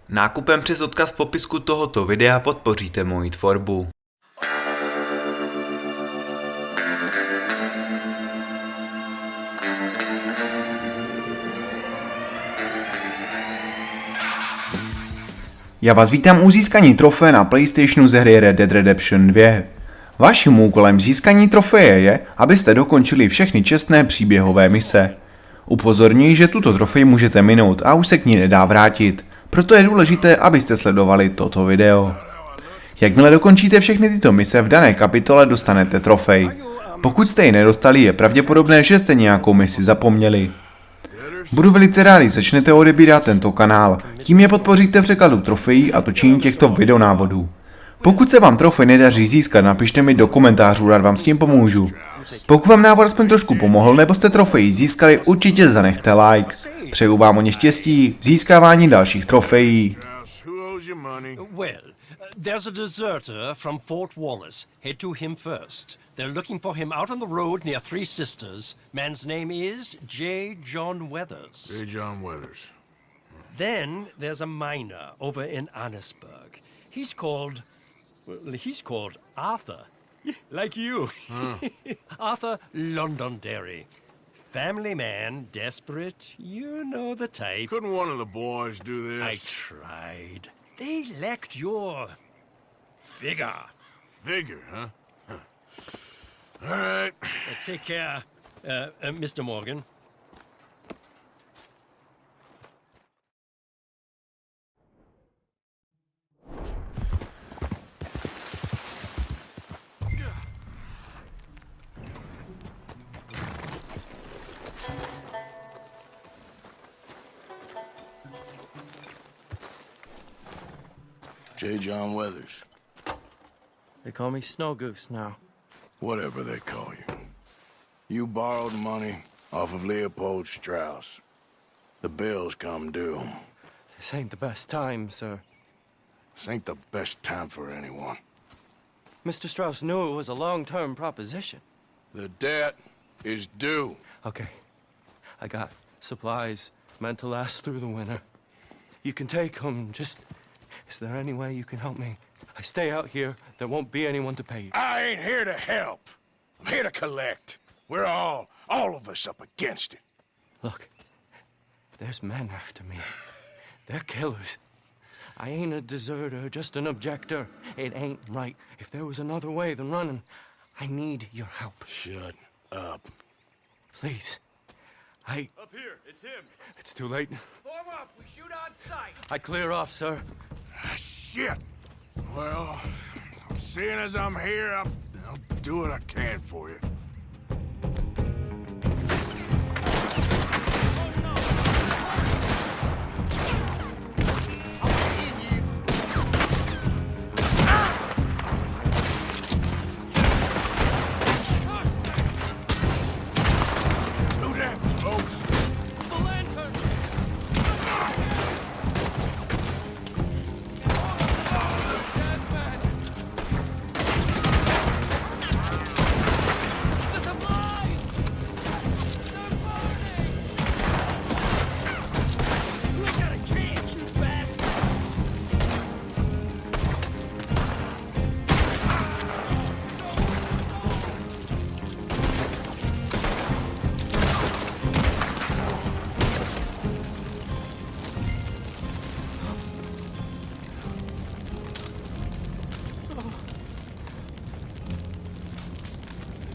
Nákupem přes odkaz v popisku tohoto videa podpoříte moji tvorbu. Já vás vítám u získání trofeje na PlayStationu ze hry Red Dead Redemption 2. Vaším úkolem získání trofeje je, abyste dokončili všechny čestné příběhové mise. Upozorňuji, že tuto trofej můžete minout a už se k ní nedá vrátit, proto je důležité, abyste sledovali toto video. Jakmile dokončíte všechny tyto mise v dané kapitole, dostanete trofej. Pokud jste ji nedostali, je pravděpodobné, že jste nějakou misi zapomněli. Budu velice rád, když začnete odebírat tento kanál, tím je podpoříte překladu trofejí a točení těchto videonávodů. Pokud se vám trofej nedaří získat, napište mi do komentářů, rád vám s tím pomůžu. Pokud vám návod aspoň trošku pomohl, nebo jste trofejí získali, určitě zanechte like. Přeju vám hodně štěstí v získávání dalších trofejí. There's a deserter from Fort Wallace. Head to him first. They're looking for him out on the road near Three Sisters. Man's name is J. John Weathers. J. John Weathers. Then there's a miner over in Annisburg. He's called Arthur. Like you. Arthur Londonderry. Family man, desperate, you know the type. Couldn't one of the boys do this? I tried. They lacked your vigor. Vigor, huh? All right. Take care, Mr. Morgan. J. John Weathers. They call me Snow Goose now. Whatever they call you. You borrowed money off of Leopold Strauss. The bill's come due. This ain't the best time, sir. This ain't the best time for anyone. Mr. Strauss knew it was a long-term proposition. The debt is due. Okay. I got supplies meant to last through the winter. You can take them, just... Is there any way you can help me? I stay out here, there won't be anyone to pay you. I ain't here to help. I'm here to collect. We're all of us up against it. Look, there's men after me. They're killers. I ain't a deserter, just an objector. It ain't right. If there was another way than running, I need your help. Shut up. Please. Up here, it's him. It's too late. Form up, we shoot on sight. I'd clear off, sir. Ah, shit. Well, seeing as I'm here, I'll do what I can for you.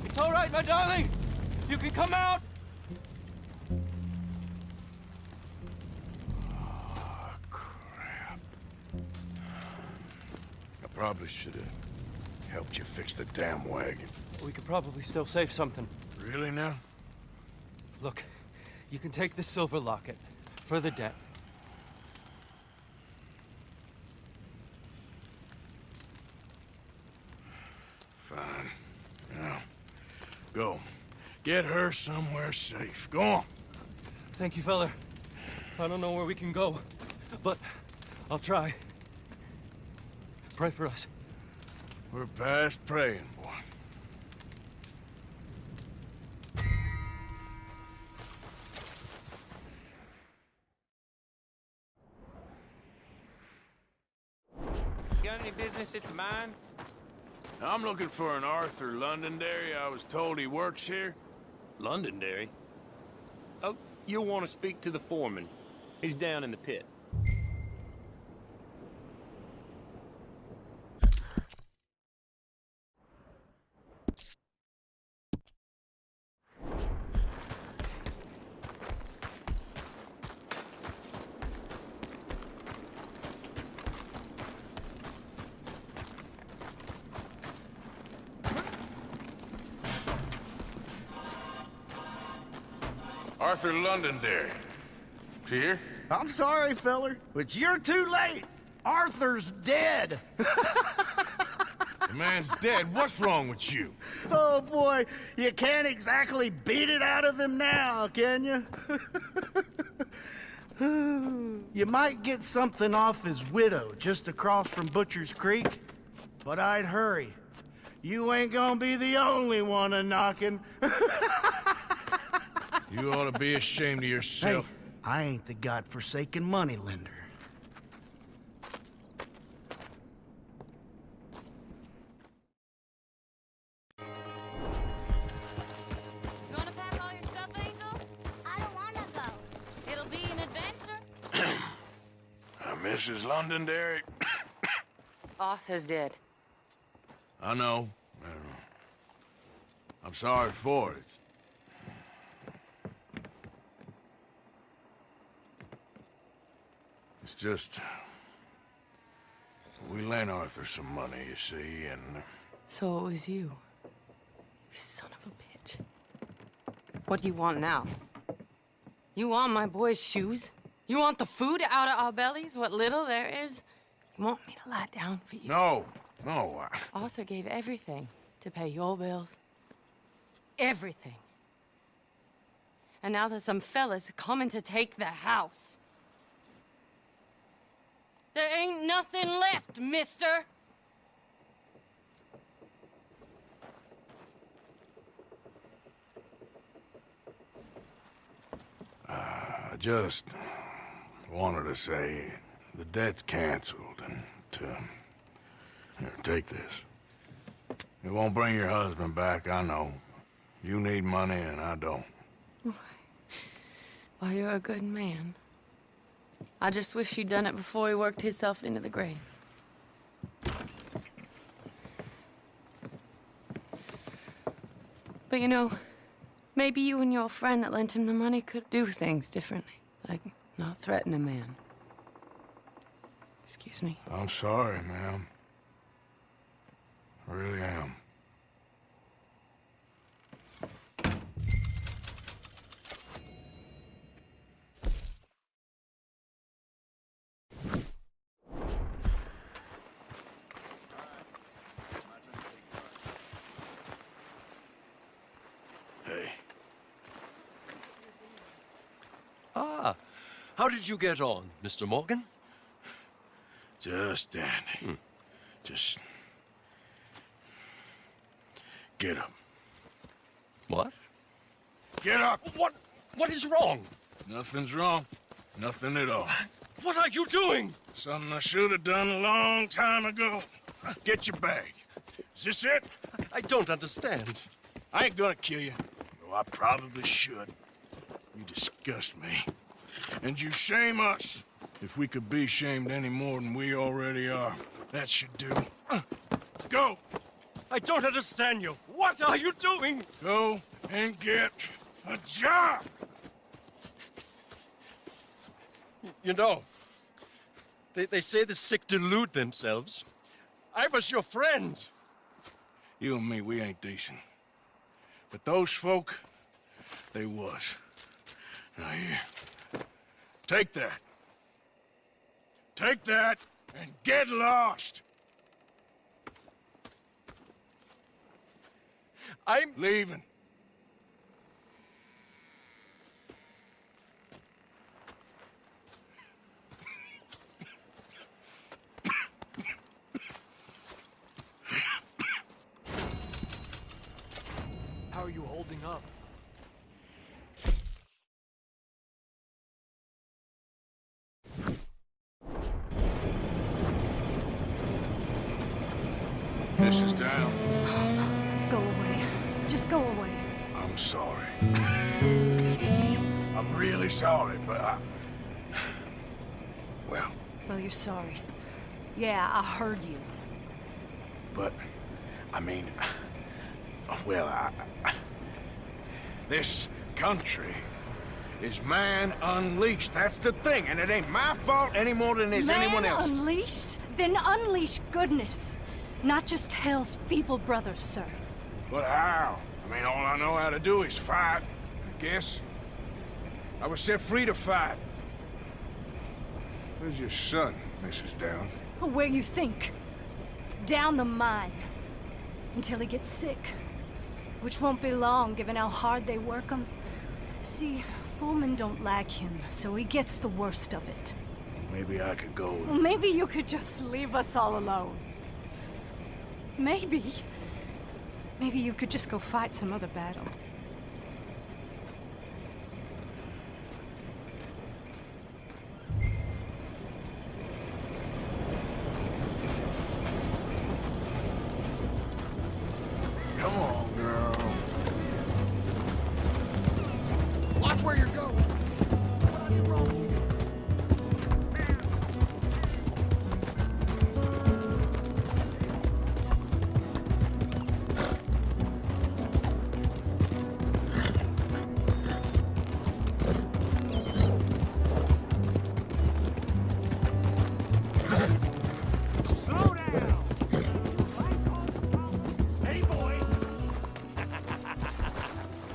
It's all right, my darling. You can come out. Oh, crap. I probably should have helped you fix the damn wagon. We could probably still save something. Really now? Look, you can take the silver locket for the debt. Fine. Now, go. Get her somewhere safe. Go on. Thank you, fella. I don't know where we can go, but I'll try. Pray for us. We're past praying, boy. got any business at the mine? I'm looking for an Arthur Londonderry. I was told he works here. Londonderry? Oh, you'll want to speak to the foreman. He's down in the pit. Arthur Londonderry. Is he here? I'm sorry, feller, but you're too late. Arthur's dead. The man's dead. What's wrong with you? Oh, boy, you can't exactly beat it out of him now, can you? You might get something off his widow just across from Butcher's Creek, but I'd hurry. You ain't gonna be the only one a-knocking. You ought to be ashamed of Hey, yourself. I ain't the godforsaken moneylender. You wanna pack all your stuff, Angel? I don't wanna go. It'll be an adventure. Mrs. Londonderry? Arthur's dead. I know. I'm sorry for it. It's just... we lent Arthur some money, you see, and... So it was you. You son of a bitch. What do you want now? You want my boy's shoes? You want the food out of our bellies, what little there is? You want me to lie down for you? No, Arthur gave everything to pay your bills. Everything. And now there's some fellas coming to take the house. There ain't nothing left, mister. I just wanted to say the debt's canceled and here, take this. It won't bring your husband back, I know. You need money and I don't. Well, you're a good man. I just wish you'd done it before he worked himself into the grave. But you know, maybe you and your friend that lent him the money could do things differently. Like, not threaten a man. Excuse me. I'm sorry, ma'am. I really am. Hey. Ah, how did you get on, Mr. Morgan? Just dandy. Just... get up. What? Get up! What is wrong? Nothing's wrong. Nothing at all. What are you doing? Something I should have done a long time ago. Get your bag. Is this it? I don't understand. I ain't gonna kill you, though I probably should. You disgust me. And you shame us. If we could be shamed any more than we already are, that should do. Go! I don't understand you. What are you doing? Go and get a job! You know, they say the sick delude themselves. I was your friend. You and me, we ain't decent. But those folk, they was. Now here, take that. Take that and get lost! I'm Leaving. How are you holding up? Mrs. Downes. Go away. Just go away. I'm sorry. I'm really sorry, but well, Well, you're sorry. Yeah, I heard you. but, I mean, well, this country is man unleashed. That's the thing, and it ain't my fault any more than it is anyone Man else's. unleashed? Then unleash goodness. Not just hell's feeble brothers, sir. But how? I mean, all I know how to do is fight, I guess. I was set free to fight. Where's your son, Mrs. Downes? Where you think? Down the mine. Until he gets sick. Which won't be long, given how hard they work him. See, foremen don't like him, so he gets the worst of it. Maybe I could go with... Well, maybe you could just leave us all alone. Maybe. Maybe you could just go fight some other battle. Come on, girl. Watch where you're going. Slow down! Hey, boy!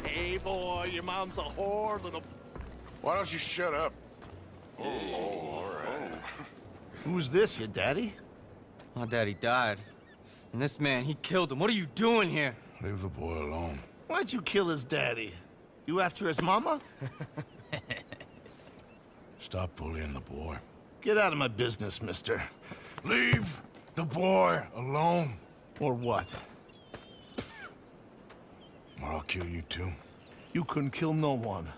Hey, boy, your mom's a whore, little... Why don't you shut up? Who's this, your daddy? My daddy died. And this man, he killed him. What are you doing here? Leave the boy alone. Why'd you kill his daddy? You after his mama? Stop bullying the boy. Get out of my business, mister. Leave the boy alone, Or what? or I'll kill you too. You couldn't kill no one.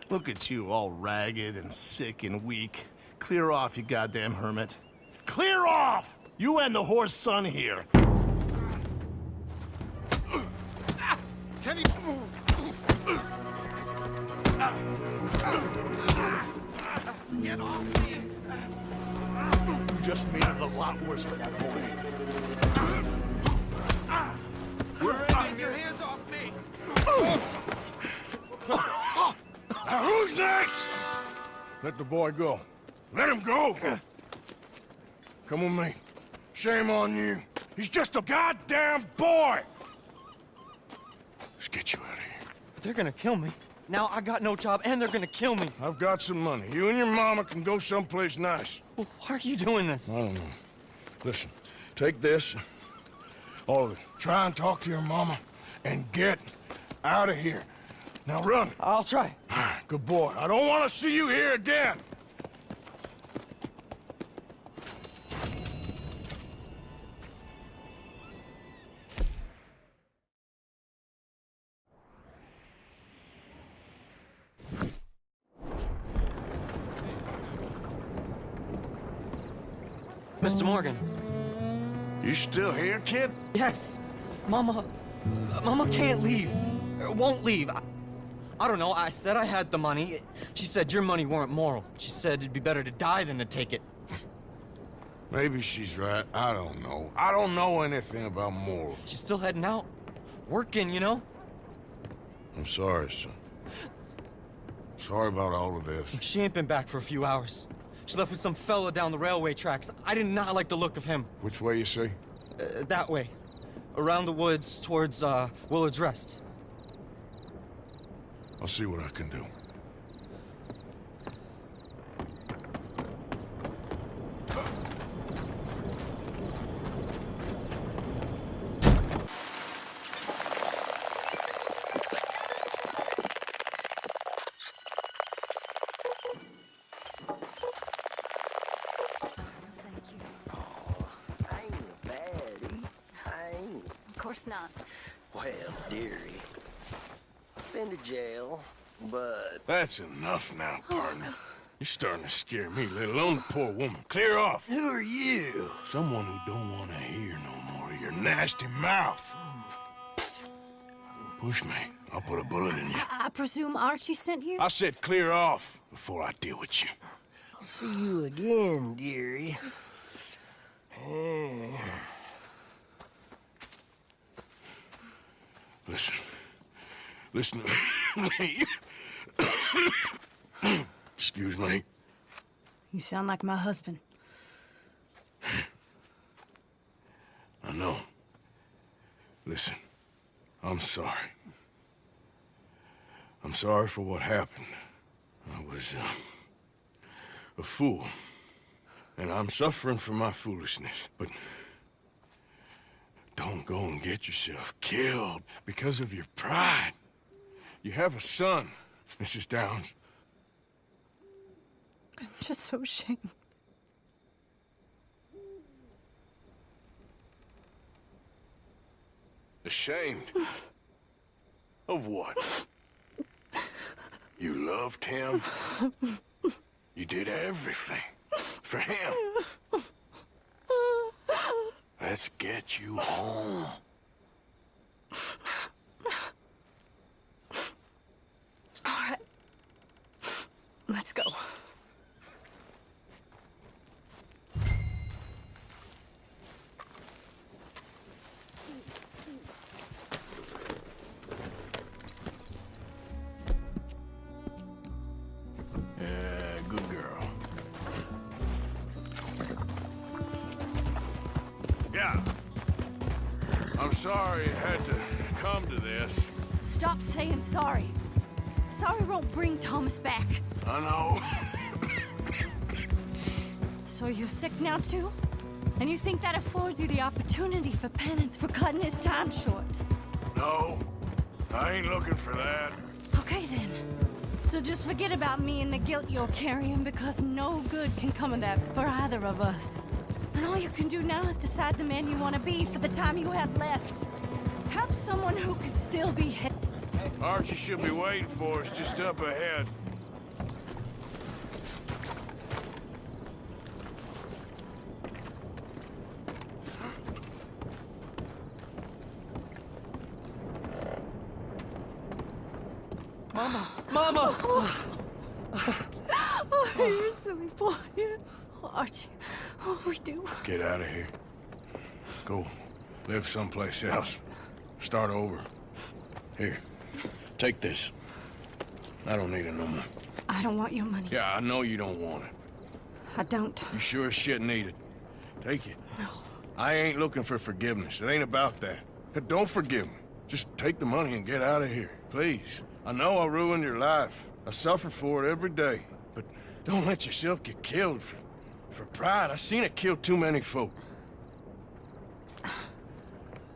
Look at you, all ragged and sick and weak. Clear off, you goddamn hermit. Clear off! You and the horse son here. Can he... Get off me! You just made it a lot worse for that boy. Get your hands off me! Now who's next? Let the boy go. Let him go! Come with me. Shame on you. He's just a goddamn boy! Let's get you out of here. They're gonna kill me. Now I got no job and they're gonna kill me. I've got some money. You and your mama can go someplace nice. Well, why are you doing this? I don't know. Listen, take this. All of it. Try and talk to your mama and get out of here. Now run. I'll try. Good boy. I don't want to see you here again. Mr. Morgan. You still here, kid? Yes. Mama can't leave. Won't leave. I don't know. I said I had the money. She said your money weren't moral. She said it'd be better to die than to take it. Maybe she's right. I don't know. I don't know anything about morals. She's still heading out. Working, you know? I'm sorry, son. Sorry about all of this. She ain't been back for a few hours. She left with some fella down the railway tracks. I did not like the look of him. Which way you say? That way. Around the woods towards, Willard's Rest. I'll see what I can do. Not. Well, dearie, been to jail, but... That's enough now, partner. You're starting to scare me, let alone the poor woman. Clear off. Who are you? Someone who don't want to hear no more of your nasty mouth. Push me. I'll put a bullet in you. I presume Archie sent you? I said clear off before I deal with you. I'll see you again, dearie. Listen. Listen to me. Excuse me. You sound like my husband. I know. Listen, I'm sorry. I'm sorry for what happened. I was a fool. And I'm suffering for my foolishness. But don't go and get yourself killed because of your pride. You have a son, Mrs. Downes. I'm just so ashamed. Ashamed? Of what? You loved him? You did everything for him. Let's get you home. All right. Let's go. Good girl. Yeah. I'm sorry it had to come to this. Stop saying sorry. Sorry won't bring Thomas back. I know. So you're sick now too? And you think that affords you the opportunity for penance for cutting his time short? No, I ain't looking for that. Okay then. So just forget about me and the guilt you're carrying, because no good can come of that for either of us. And all you can do now is decide the man you want to be for the time you have left. Help someone who could still be hit. Archie should be waiting for us just up ahead. Mama! Mama! Oh, you're a silly boy. Oh, Archie, what we do? Get out of here. Go live someplace else. Start over. Here, take this. I don't need it no more. I don't want your money. Yeah, I know you don't want it. I don't. You sure as shit need it. Take it. No. I ain't looking for forgiveness. It ain't about that. But don't forgive me. Just take the money and get out of here, please. I know I ruined your life. I suffer for it every day. But don't let yourself get killed for pride. I seen it kill too many folk.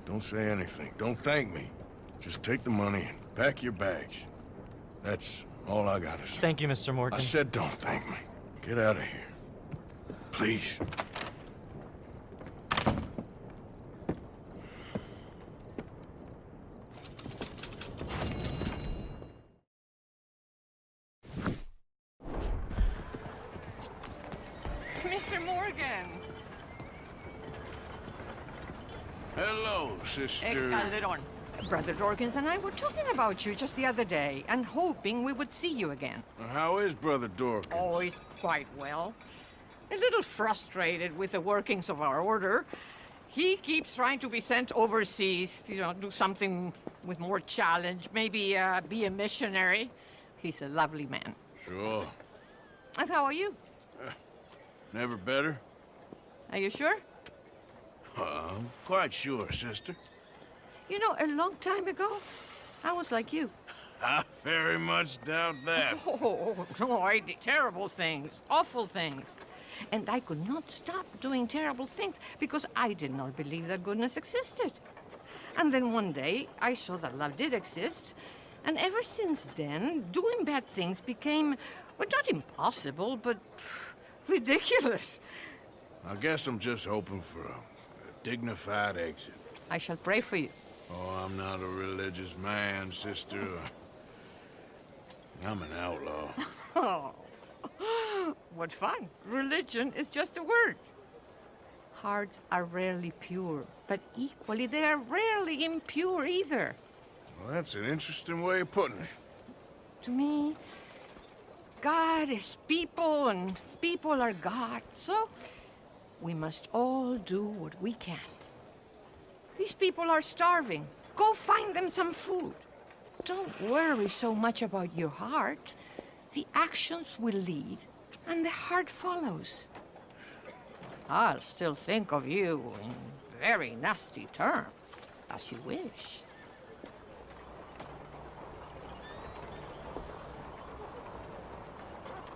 Don't say anything. Don't thank me. Just take the money and pack your bags. That's all I gotta say. Thank you, Mr. Morgan. I said don't thank me. Get out of here. Please. Mr. Morgan! Hello, sister. Calderon. Brother Dorkins and I were talking about you just the other day and hoping we would see you again. How is Brother Dorkins? Oh, he's quite well. A little frustrated with the workings of our order. He keeps trying to be sent overseas, do something with more challenge, maybe be a missionary. He's a lovely man. Sure. And how are you? Never better? Are you sure? I'm quite sure, sister. You know, a long time ago, I was like you. I very much doubt that. Oh, no, I did terrible things, awful things. And I could not stop doing terrible things because I did not believe that goodness existed. And then one day, I saw that love did exist. And ever since then, doing bad things became, well, not impossible, but ridiculous. I guess I'm just hoping for a dignified exit. I shall pray for you. Oh, I'm not a religious man, sister. I'm an outlaw. Oh, What fun. Religion is just a word. Hearts are rarely pure, but equally they are rarely impure either. Well, that's an interesting way of putting it. To me, God is people and people are God, so we must all do what we can. These people are starving. Go find them some food. Don't worry so much about your heart. The actions will lead, and the heart follows. I'll still think of you in very nasty terms, as you wish.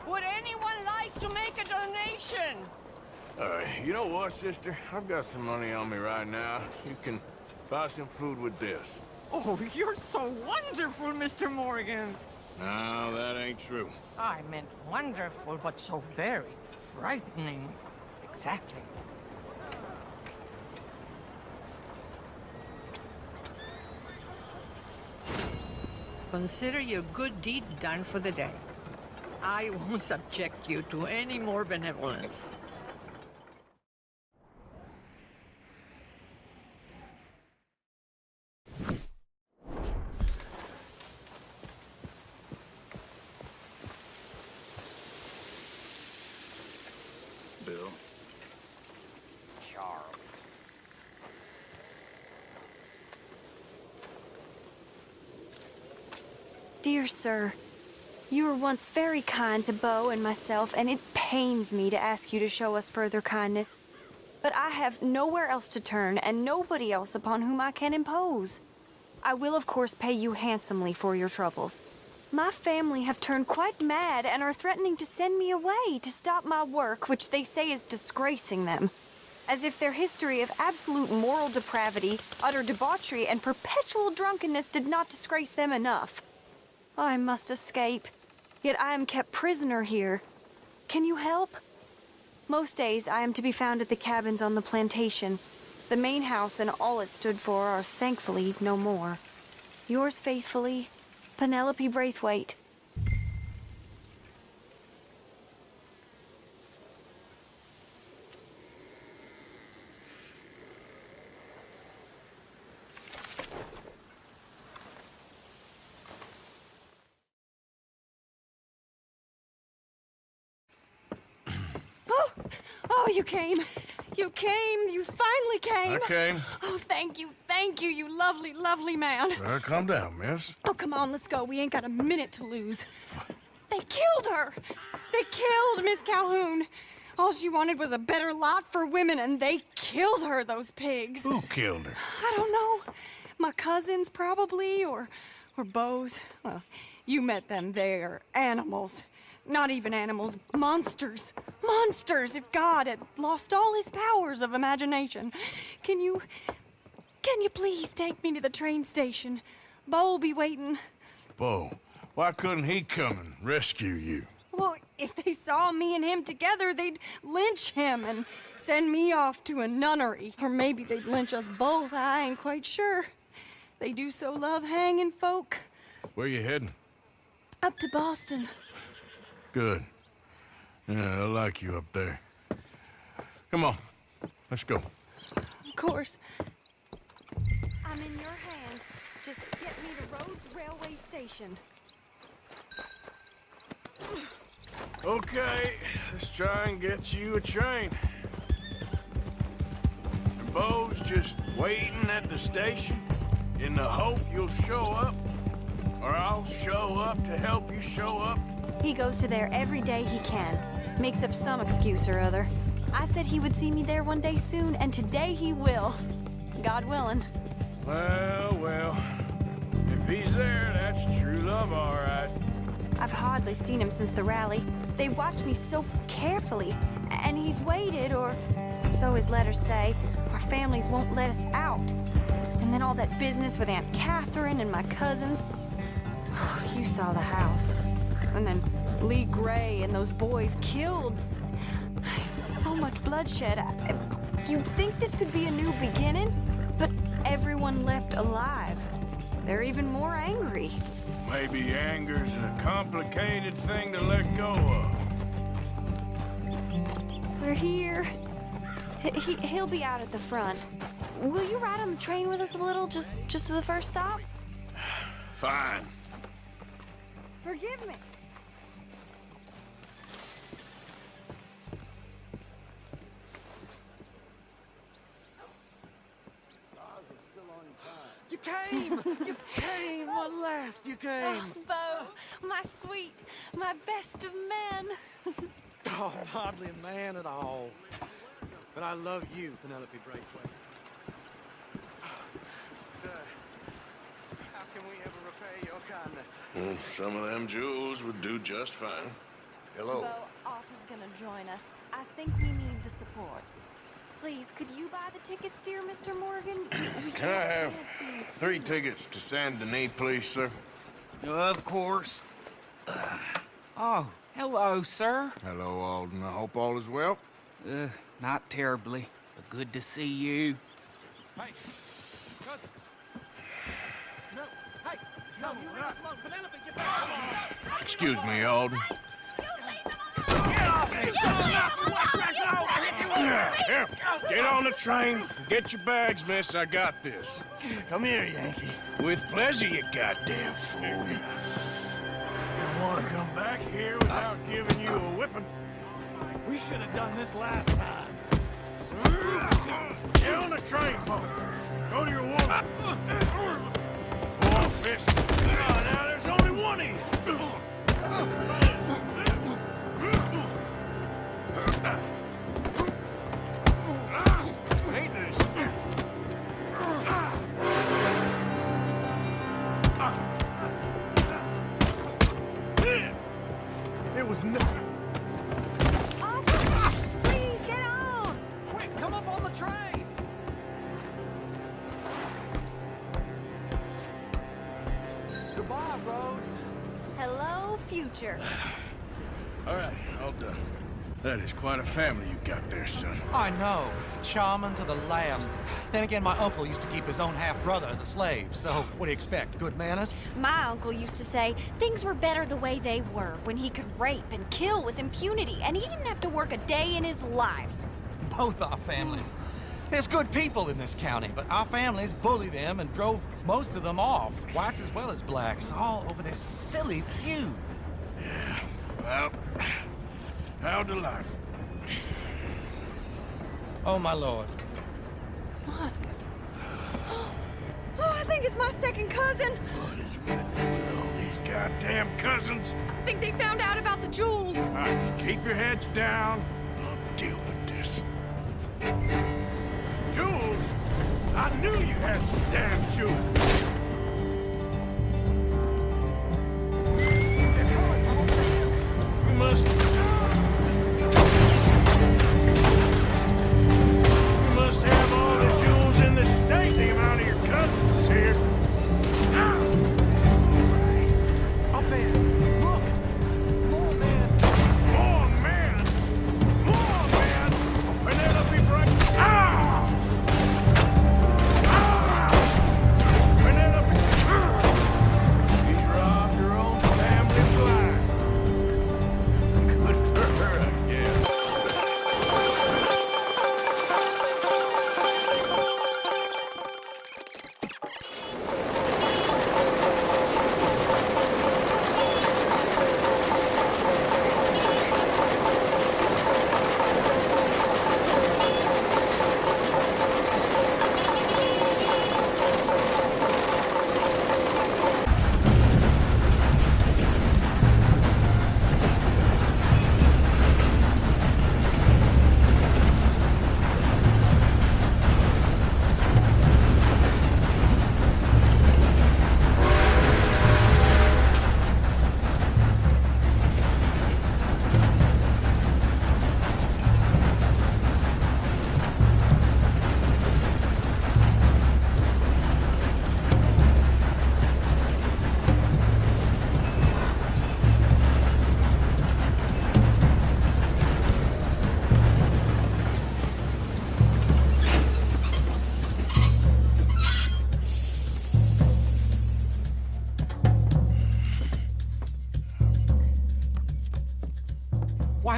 Would anyone like to make a donation? You know what, sister? I've got some money on me right now. You can buy some food with this. Oh, you're so wonderful, Mr. Morgan. No, that ain't true. I meant wonderful, but so very frightening. Exactly. Consider your good deed done for the day. I won't subject you to any more benevolence. Bill. Charles. Dear sir, you were once very kind to Beau and myself, and it pains me to ask you to show us further kindness. But I have nowhere else to turn, and nobody else upon whom I can impose. I will, of course, pay you handsomely for your troubles. My family have turned quite mad and are threatening to send me away to stop my work, which they say is disgracing them. As if their history of absolute moral depravity, utter debauchery, and perpetual drunkenness did not disgrace them enough. I must escape, yet I am kept prisoner here. Can you help? Most days I am to be found at the cabins on the plantation. The main house and all it stood for are thankfully no more. Yours faithfully, Penelope Braithwaite. Oh, you came. You came. You finally came. I came. Oh, thank you, you lovely, lovely man. Calm down, miss. Oh, come on, let's go. We ain't got a minute to lose. They killed her. They killed Miss Calhoun. All she wanted was a better lot for women, and they killed her, those pigs. Who killed her? I don't know. My cousins, probably, or Beau's. Well, you met them. They're animals. Not even animals, monsters. Monsters, if God had lost all his powers of imagination. Can you please take me to the train station? Beau'll be waiting. Beau, why couldn't he come and rescue you? Well, if they saw me and him together, they'd lynch him and send me off to a nunnery. Or maybe they'd lynch us both, I ain't quite sure. They do so love hanging folk. Where you heading? Up to Boston. Good. Yeah, I like you up there. Come on, let's go. Of course. I'm in your hands. Just get me to Rhodes Railway Station. Okay, let's try and get you a train. And Beau's just waiting at the station in the hope you'll show up, or I'll show up to help you show up. He goes to there every day he can. Makes up some excuse or other. I said he would see me there one day soon, and today he will. God willing. Well, if he's there, that's true love, all right. I've hardly seen him since the rally. They watched me so carefully, and he's waited, or so his letters say. Our families won't let us out. And then all that business with Aunt Catherine and my cousins. You saw the house. And then Lee Gray and those boys killed. So much bloodshed. You'd think this could be a new beginning, but everyone left alive. They're even more angry. Maybe anger's a complicated thing to let go of. over here. He'll be out at the front. Will you ride on the train with us a little, just to the first stop? Fine. Forgive me. You came! You came! At last you came! Oh, Bo, my sweet, my best of men. Oh, hardly a man at all. But I love you, Penelope Braithwaite. Sir, how can we ever repay your kindness? Some of them jewels would do just fine. Hello. Bo, Arthur's gonna join us. I think we need the support. Please, could you buy the tickets, dear Mr. Morgan? Can I have 3 tickets to Saint Denis, please, sir? Of course. Oh, hello, sir. Hello, Alden. I hope all is well. Not terribly, but good to see you. Hey, cousin. No, hey, no, you leave us alone. Penelope, get back. Excuse me, Alden. Here, get on the train. Get your bags, miss. I got this. Come here, Yankee. With pleasure, you goddamn fool. You want to come back here without giving you a whipping? We should have done this last time. Get on the train, Bo. Go to your woman. Four fist. Now there's only one of you. Ain't this? It was no. Please, get on! Quick, come up on the train. Goodbye, Rhodes. Hello, future. All right, all done. That is quite a family you got there, son. I know. Charming to the last. Then again, my uncle used to keep his own half-brother as a slave, so what do you expect? Good manners? My uncle used to say things were better the way they were, when he could rape and kill with impunity, and he didn't have to work a day in his life. Both our families. There's good people in this county, but our families bullied them and drove most of them off, whites as well as blacks, all over this silly feud. Yeah, well, how to life? Oh, my lord. What? Oh, I think it's my second cousin. What is with you with all these goddamn cousins? I think they found out about the jewels. All right, keep your heads down. I'll deal with this. Jules? I knew you had some damn jewels. You must have all the jewels in the state. The amount of your cousins is here. Up there. Look. More men. More men! More men! Penelope Bright. Ah! Ah! Penelope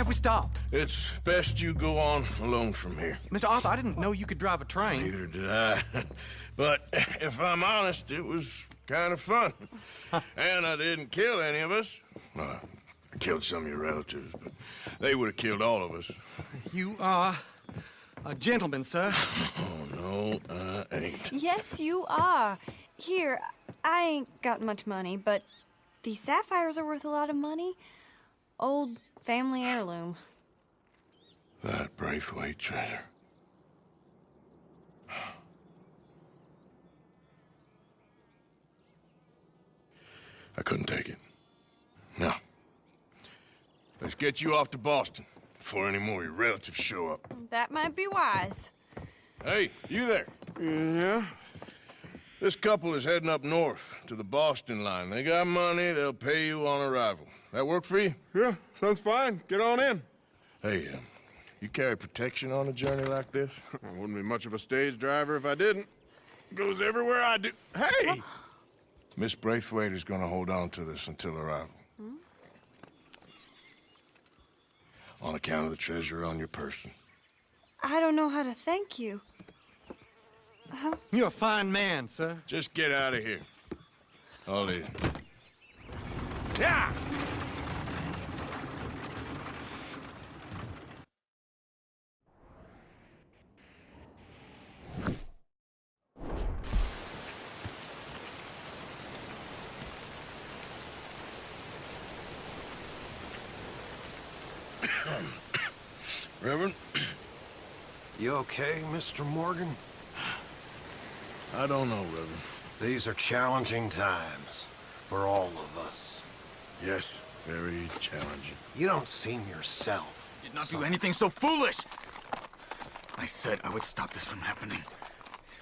have we stopped? It's best you go on alone from here. Mr. Arthur, I didn't know you could drive a train. Neither did I. But if I'm honest, it was kind of fun. And I didn't kill any of us. I killed some of your relatives, but they would have killed all of us. You are a gentleman, sir. Oh, no, I ain't. Yes, you are. Here, I ain't got much money, but these sapphires are worth a lot of money. Old family heirloom. That Braithwaite treasure. I couldn't take it. Now, let's get you off to Boston before any more of your relatives show up. That might be wise. Hey, you there? Yeah? This couple is heading up north to the Boston line. They got money, they'll pay you on arrival. That work for you? Yeah, sounds fine. Get on in. Hey, you carry protection on a journey like this? I wouldn't be much of a stage driver if I didn't. Goes everywhere I do. Hey! Miss Braithwaite is going to hold on to this until arrival. On account of the treasure on your person. I don't know how to thank you. You're a fine man, sir. Just get out of here. I'll leave. Yeah! Reverend? You okay, Mr. Morgan? I don't know, Reverend. These are challenging times for all of us. Yes, very challenging. You don't seem yourself. Did not do anything so foolish! I said I would stop this from happening.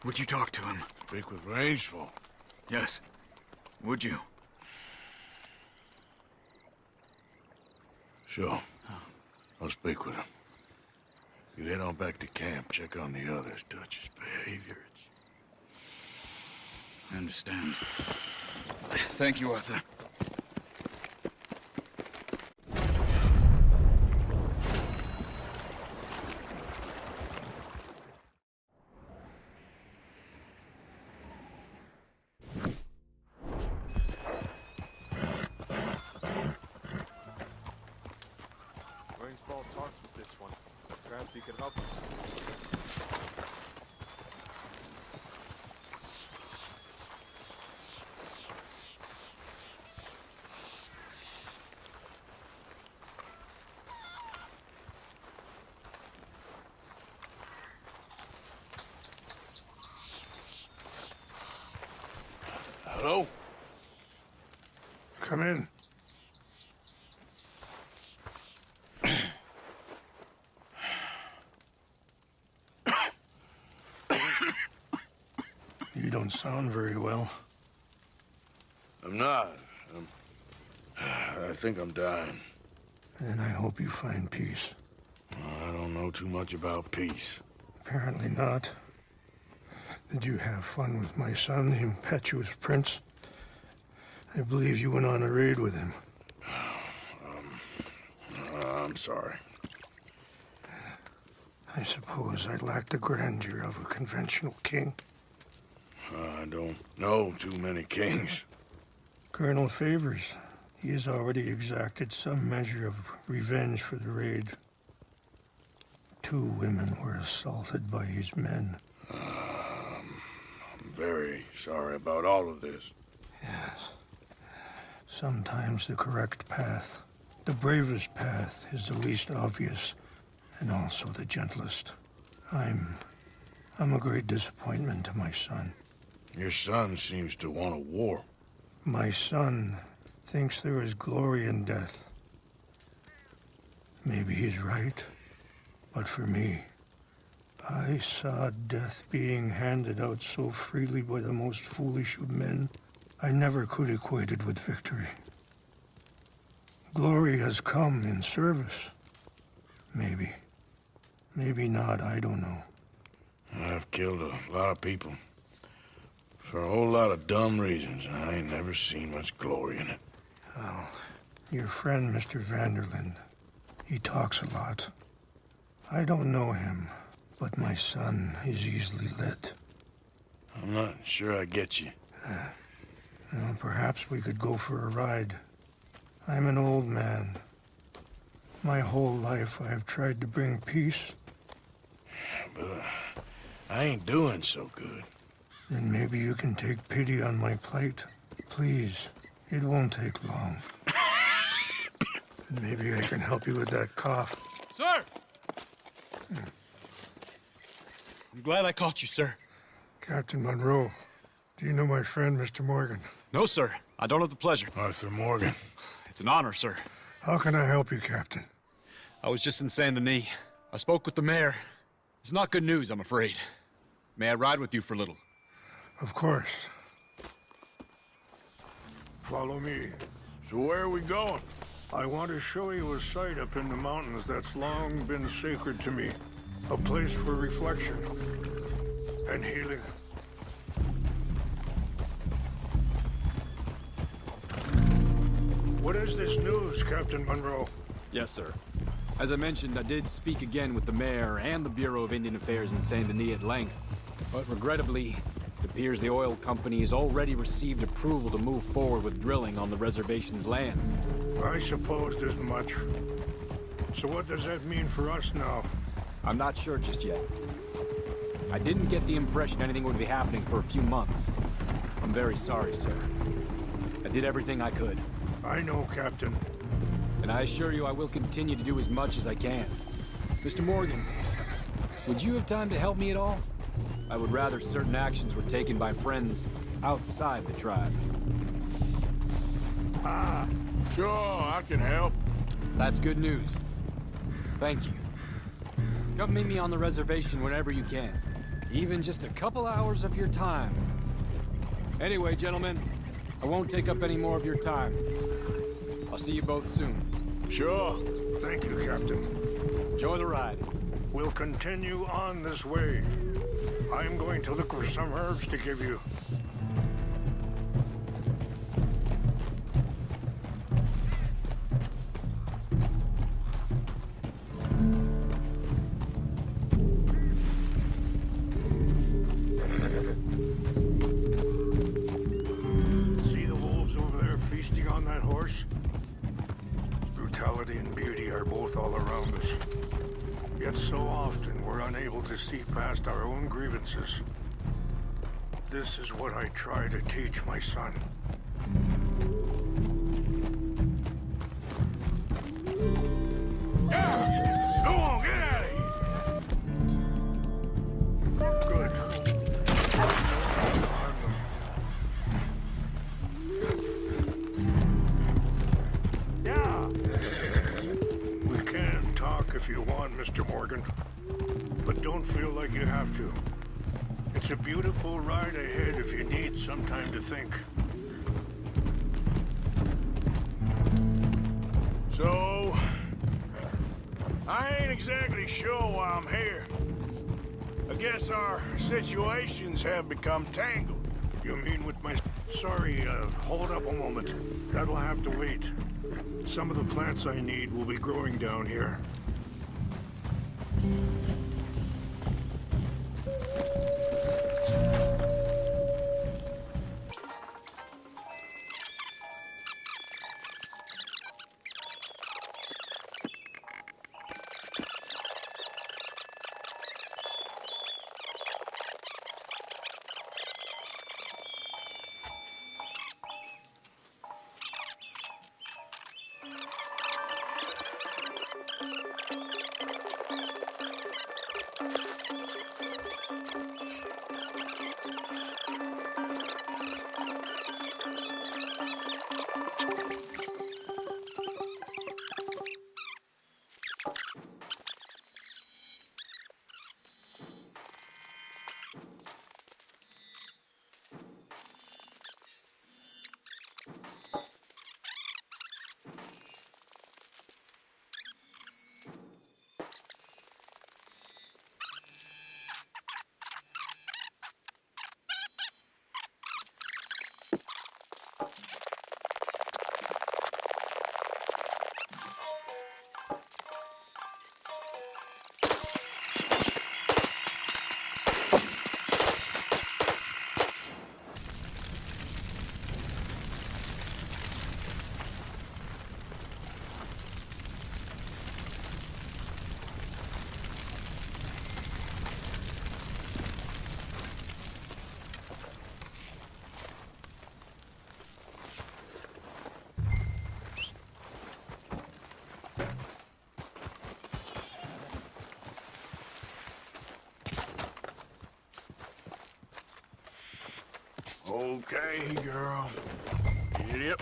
Would you talk to him? Speak with Rangeful. Yes. Would you? Sure. I'll speak with him. You head on back to camp, check on the others, touch his behavior. I understand. Thank you, Arthur. Rainsfall talks with this one. Perhaps he could help us. Hello? Come in. You don't sound very well. I'm not. I think I'm dying. Then I hope you find peace. I don't know too much about peace. Apparently not. Did you have fun with my son, the impetuous prince? I believe you went on a raid with him. I'm sorry. I suppose I lacked the grandeur of a conventional king. I don't know too many kings. Colonel Favors, he has already exacted some measure of revenge for the raid. 2 women were assaulted by his men. I'm very sorry about all of this. Yes. Sometimes the correct path, the bravest path, is the least obvious, and also the gentlest. I'm a great disappointment to my son. Your son seems to want a war. My son thinks there is glory in death. Maybe he's right, but for me, I saw death being handed out so freely by the most foolish of men, I never could equate it with victory. Glory has come in service. Maybe. Maybe not, I don't know. I've killed a lot of people. For a whole lot of dumb reasons, and I ain't never seen much glory in it. Well, your friend, Mr. Vanderlyn, He talks a lot. I don't know him, but my son is easily led. I'm not sure I get you. Well, perhaps we could go for a ride. I'm an old man. My whole life I have tried to bring peace. But I ain't doing so good. Then maybe you can take pity on my plight. Please, it won't take long. And maybe I can help you with that cough. Sir! I'm glad I caught you, sir. Captain Monroe, do you know my friend, Mr. Morgan? No, sir. I don't have the pleasure. Arthur Morgan. It's an honor, sir. How can I help you, Captain? I was just in Saint Denis. I spoke with the mayor. It's not good news, I'm afraid. May I ride with you for a little? Of course. Follow me. So where are we going? I want to show you a site up in the mountains that's long been sacred to me. A place for reflection and healing. What is this news, Captain Monroe? Yes, sir. As I mentioned, I did speak again with the mayor and the Bureau of Indian Affairs in Saint Denis at length. But regrettably, it appears the oil company has already received approval to move forward with drilling on the reservation's land. I supposed as much. So what does that mean for us now? I'm not sure just yet. I didn't get the impression anything would be happening for a few months. I'm very sorry, sir. I did everything I could. I know, Captain. And I assure you I will continue to do as much as I can. Mr. Morgan, would you have time to help me at all? I would rather certain actions were taken by friends outside the tribe. Sure, I can help. That's good news. Thank you. Come meet me on the reservation whenever you can. Even just a couple hours of your time. Anyway, gentlemen, I won't take up any more of your time. I'll see you both soon. Sure. Thank you, Captain. Enjoy the ride. We'll continue on this way. I'm going to look for some herbs to give you. See the wolves over there feasting on that horse? Brutality and beauty are both all around us. Yet so often we're unable to see past our own grievances. This is what I try to teach my son. Yeah! Go on, get out of here! Good. Yeah! We can talk if you want, Mr. Morgan. But don't feel like you have to. It's a beautiful ride ahead if you need some time to think. So, I ain't exactly sure why I'm here. I guess our situations have become tangled. You mean with my... Sorry, hold up a moment. That'll have to wait. Some of the plants I need will be growing down here. Okay, girl. Yep.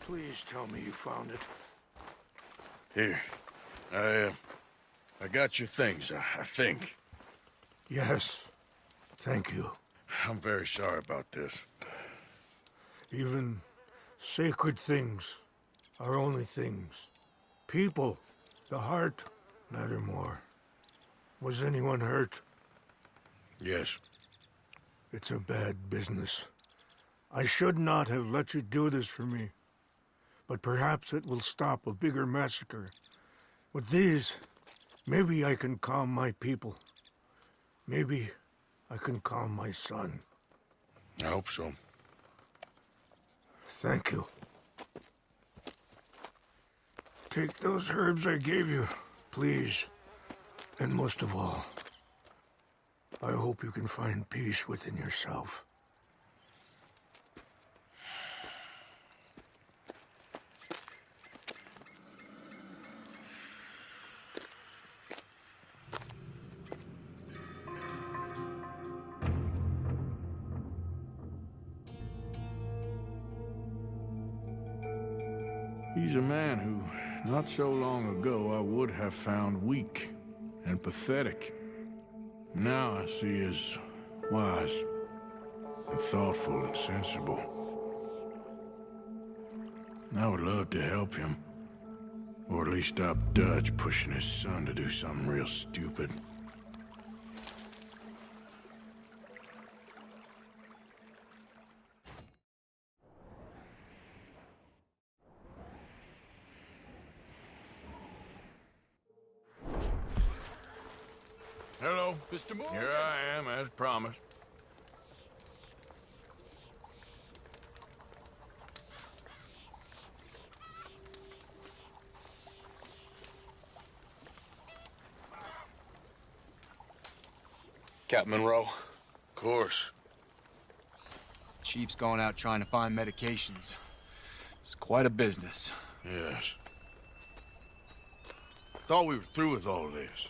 Please tell me you found it. Here. I got your things, I think. Yes. Thank you. I'm very sorry about this. Even sacred things are only things. People, the heart, matter more. Was anyone hurt? Yes. It's a bad business. I should not have let you do this for me. But perhaps it will stop a bigger massacre. With these, maybe I can calm my people. Maybe I can calm my son. I hope so. Thank you. Take those herbs I gave you, please. And most of all, I hope you can find peace within yourself. He's a man who, not so long ago, I would have found weak and pathetic. Now I see as wise and thoughtful and sensible. I would love to help him, or at least stop Dutch pushing his son to do something real stupid. Hello, Mr. Moore. Here I am, as promised. Captain Monroe. Of course. Chief's gone out trying to find medications. It's quite a business. Yes. Thought we were through with all this.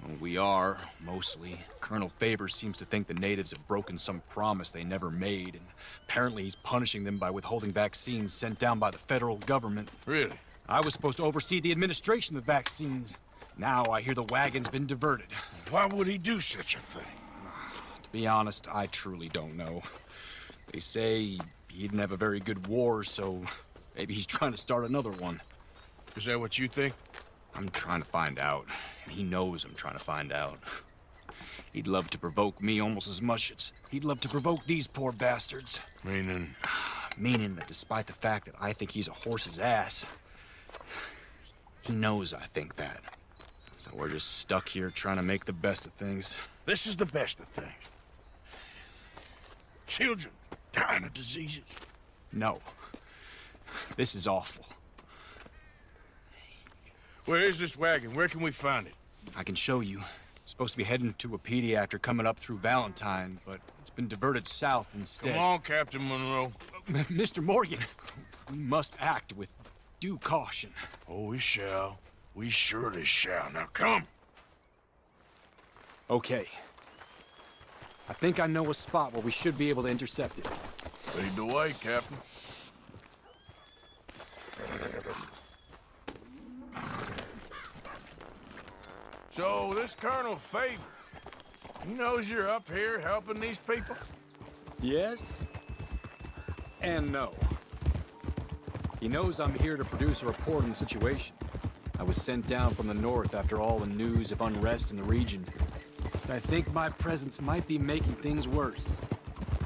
Well, we are, mostly. Colonel Favors seems to think the natives have broken some promise they never made, and apparently he's punishing them by withholding vaccines sent down by the federal government. Really? I was supposed to oversee the administration of the vaccines. Now I hear the wagon's been diverted. Why would he do such a thing? To be honest, I truly don't know. They say he didn't have a very good war, so maybe he's trying to start another one. Is that what you think? I'm trying to find out, and he knows I'm trying to find out. He'd love to provoke me almost as much as he'd love to provoke these poor bastards. Meaning? Meaning that despite the fact that I think he's a horse's ass, he knows I think that. So we're just stuck here trying to make the best of things. This is the best of things. Children dying of diseases. No. This is awful. Where is this wagon? Where can we find it? I can show you. It's supposed to be heading to a pediatric coming up through Valentine, but it's been diverted south instead. Come on, Captain Monroe. Mr. Morgan, we must act with due caution. Oh, we shall. We surely shall. Now come. Okay. I think I know a spot where we should be able to intercept it. Lead the way, Captain. So, this Colonel Favors, he knows you're up here helping these people? Yes. And no. He knows I'm here to produce a report on the situation. I was sent down from the north after all the news of unrest in the region. I think my presence might be making things worse.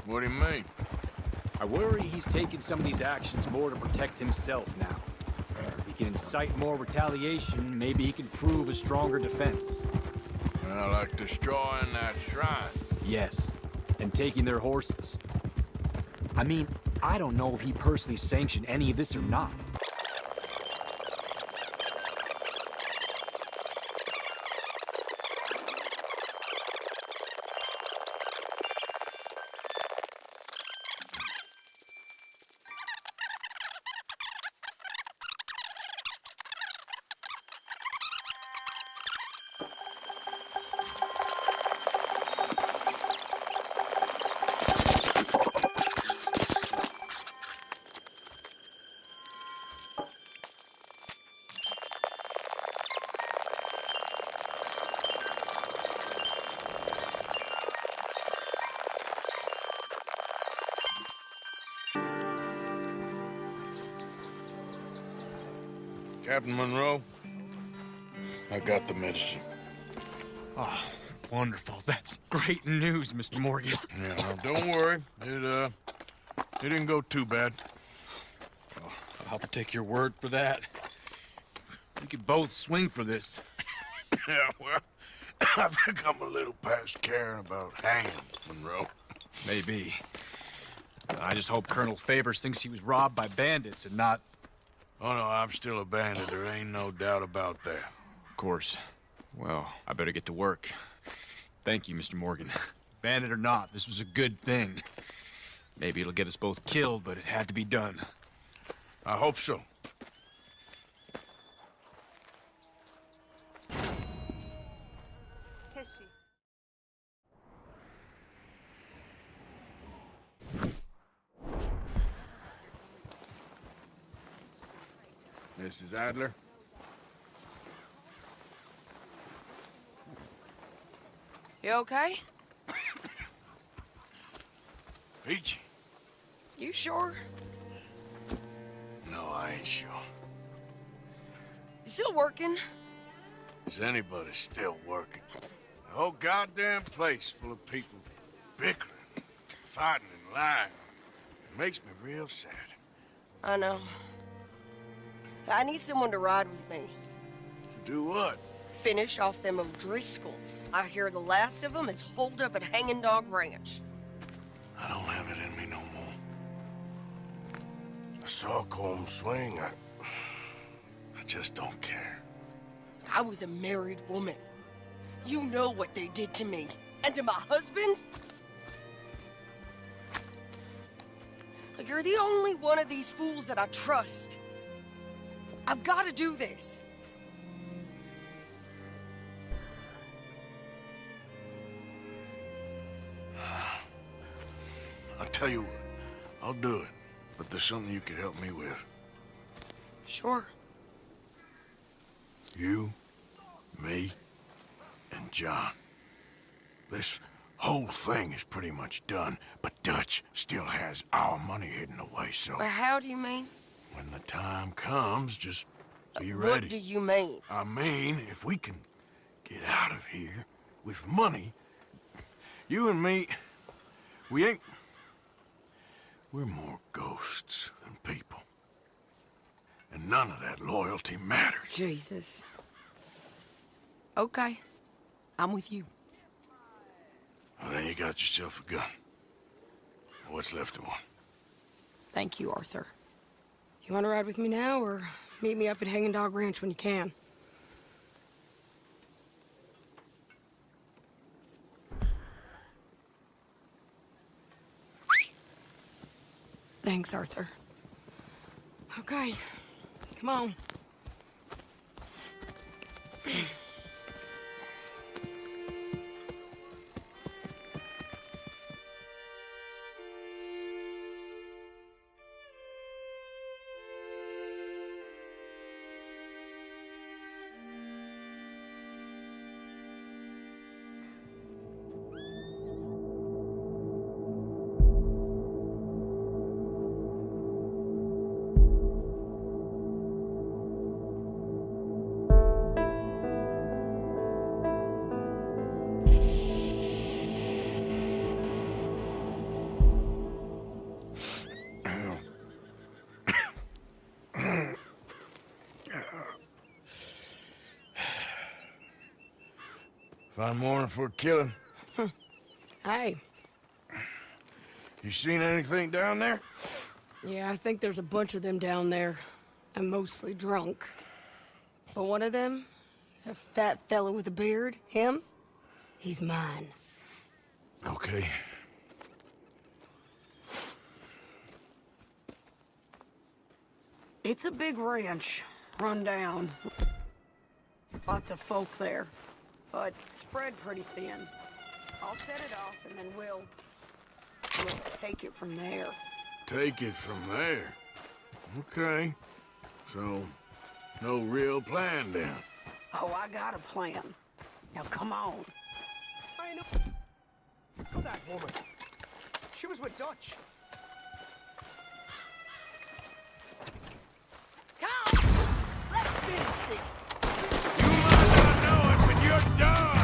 What do you mean? I worry he's taking some of these actions more to protect himself now. If he can incite more retaliation, maybe he can prove a stronger defense. Like destroying that shrine. Yes, and taking their horses. I mean, I don't know if he personally sanctioned any of this or not. Captain Monroe, I got the medicine. Oh, wonderful. That's great news, Mr. Morgan. Yeah, no, don't worry. It didn't go too bad. Oh, I'll have to take your word for that. We could both swing for this. Yeah, well, I think I'm a little past caring about hanging, Monroe. Maybe. I just hope Colonel Favors thinks he was robbed by bandits and not... Oh, no, I'm still a bandit. There ain't no doubt about that. Of course. Well, I better get to work. Thank you, Mr. Morgan. Bandit or not, this was a good thing. Maybe it'll get us both killed, but it had to be done. I hope so. Mrs. Adler? You okay? Peachy? You sure? No, I ain't sure. You still working? Is anybody still working? The whole goddamn place full of people bickering, fighting and lying. It makes me real sad. I know. I need someone to ride with me. Do what? Finish off them O'Driscolls. I hear the last of them is holed up at Hanging Dog Ranch. I don't have it in me no more. I saw Colm swing. I just don't care. I was a married woman. You know what they did to me. And to my husband? Like, you're the only one of these fools that I trust. I've got to do this. I'll tell you what, I'll do it. But there's something you could help me with. Sure. You, me, and John. This whole thing is pretty much done, but Dutch still has our money hidden away, so... Well, how do you mean? When the time comes, just be ready. What do you mean? I mean, if we can get out of here with money, you and me, we ain't... We're more ghosts than people. And none of that loyalty matters. Jesus. Okay. I'm with you. Well, then you got yourself a gun. What's left of one. Thank you, Arthur. You want to ride with me now, or meet me up at Hanging Dog Ranch when you can? Thanks, Arthur. Okay, come on. Fine morning for a killing. Hey. You seen anything down there? Yeah, I think there's a bunch of them down there. I'm mostly drunk. But one of them is a fat fella with a beard. Him? He's mine. Okay. It's a big ranch, run down. Lots of folk there, but spread pretty thin. I'll set it off and then we'll take it from there. Take it from there. Okay. So, no real plan then. Oh, I got a plan. Now come on. I know that woman. She was with Dutch. Come on! Let's finish this. You might not know it, but you're done!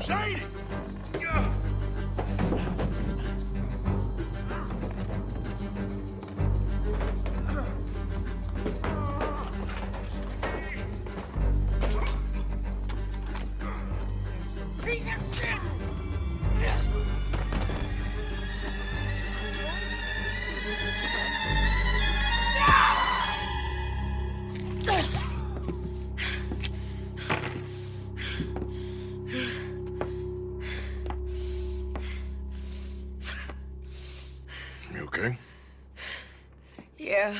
Sadie! Piece of shit! You okay? Yeah.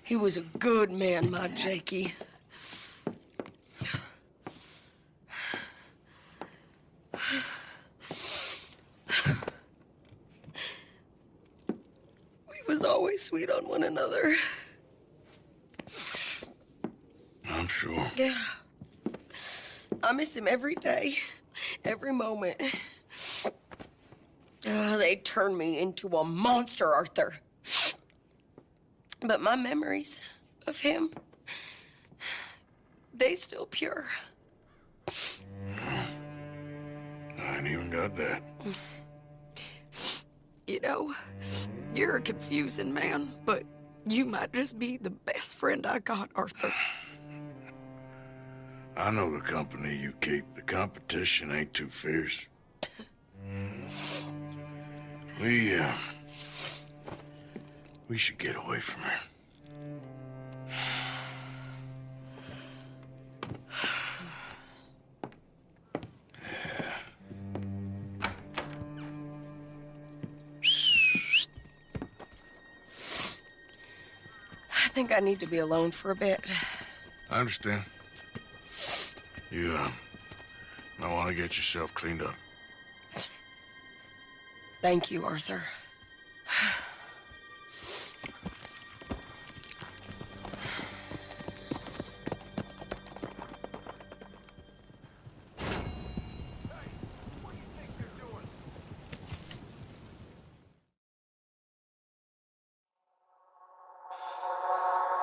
He was a good man, my Jakey. We was always sweet on one another. I'm sure. Yeah. I miss him every day, every moment. They turned me into a monster, Arthur. But my memories of him, they still pure. I ain't even got that. You know, you're a confusing man, but you might just be the best friend I got, Arthur. I know the company you keep. The competition ain't too fierce. We should get away from her. I think I need to be alone for a bit. I understand. You, might want to get yourself cleaned up. Thank you, Arthur.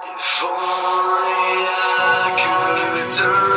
If only I could turn